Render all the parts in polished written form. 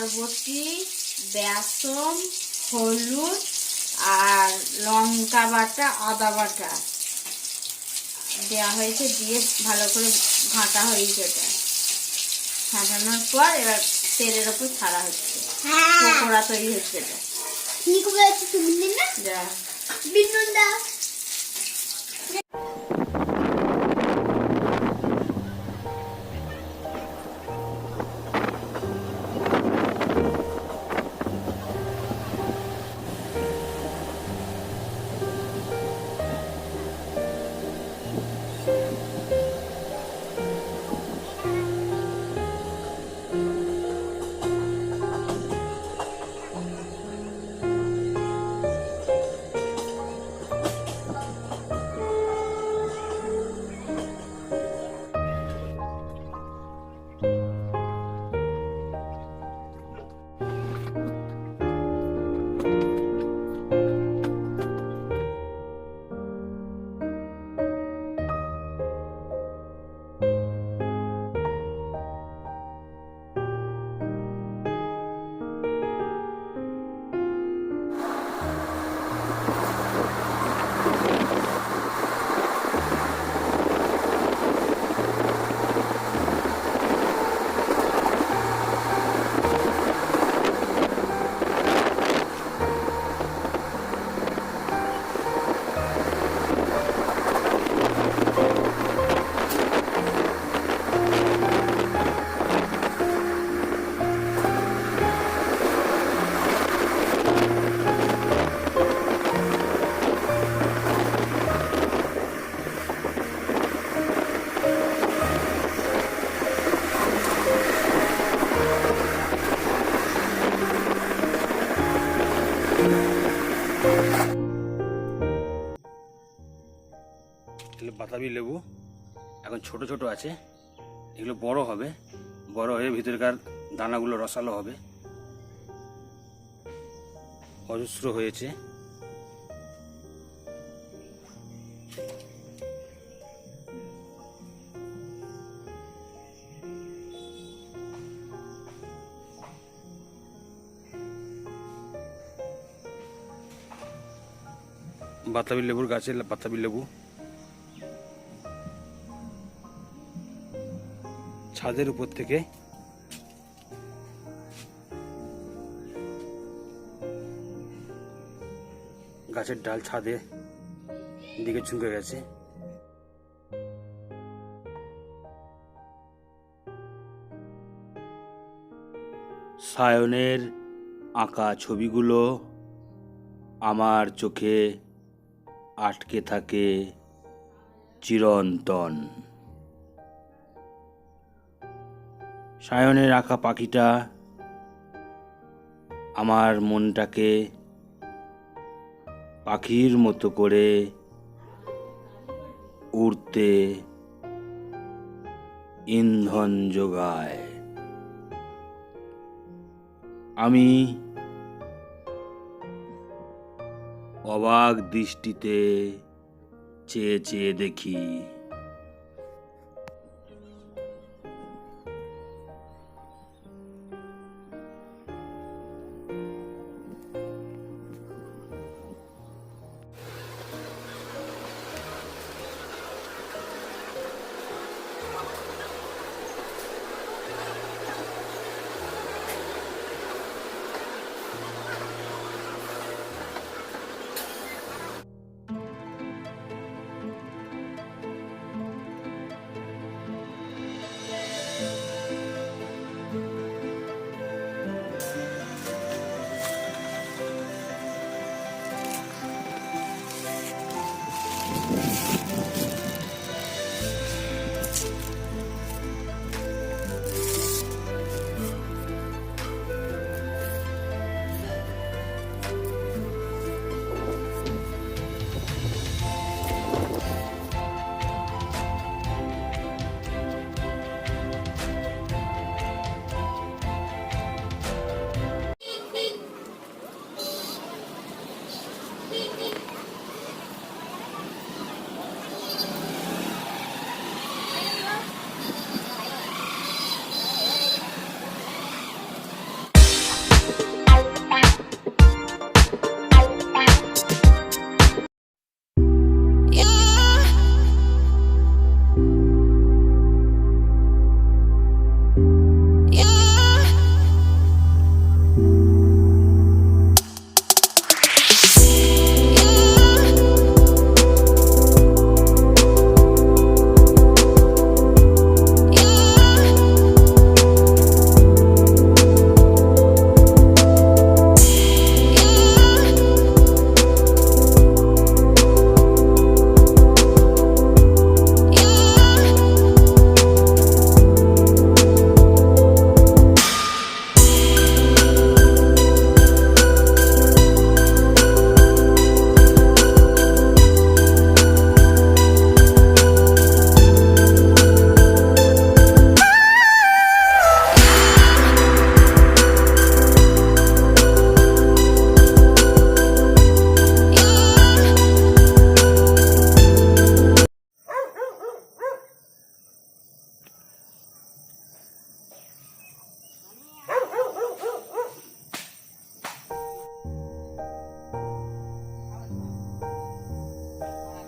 বরবটি, বেসন, হলুদ আর লঙ্কা বাটা, আদা বাটা দেওয়া হয়েছে, দিয়ে ভালো করে ঘাঁটা হয়েছে। এটা ঘাঁটানোর পর এবার তেলের ওপর ছাড়া হচ্ছে, পকোড়া তৈরি হচ্ছে। এটা কি করে আছে তুমি না? যা বিনুন দাও। বাতাবি লেবু এখন ছোট ছোট আছে, এগুলো বড় হবে, বড় হয়ে ভিতরকার দানাগুলো রসালো হবে। অজস্র হয়েছে। বাতাবি লেবুর গাছে বাতাবি লেবু। ছাদের উপর থেকে গাছের ডাল ছাদে দিকে ঝুঁকে গেছে। সায়নের আঁকা ছবিগুলো আমার চোখে আটকে থাকে চিরন্তন। সায়নের আঁকা পাখিটা আমার মনটাকে পাখির মতো করে উড়তে ইন্ধন যোগায়। আমি অবাক দৃষ্টিতে চেয়ে চেয়ে দেখি।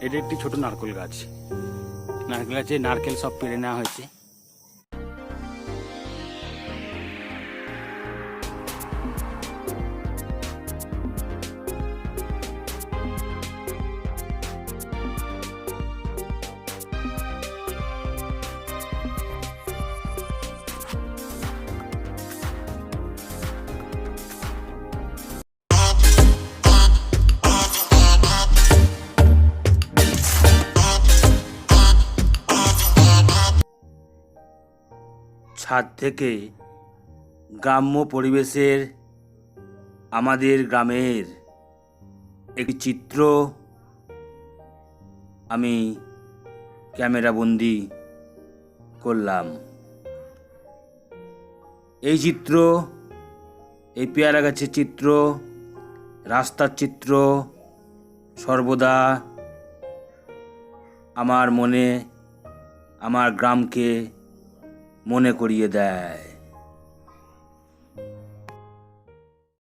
এটা একটি ছোট নারকেল গাছ। নারকেল গাছে নারকেল সব পেরে নেওয়া হয়েছে। ছাদ থেকে গ্রাম্য পরিবেশের আমাদের গ্রামের একটি চিত্র আমি ক্যামেরাবন্দি করলাম। এই চিত্র, এই পেয়ারা গাছের চিত্র, রাস্তার চিত্র সর্বদা আমার মনে, আমার গ্রামকে মনে করিয়ে দেয়।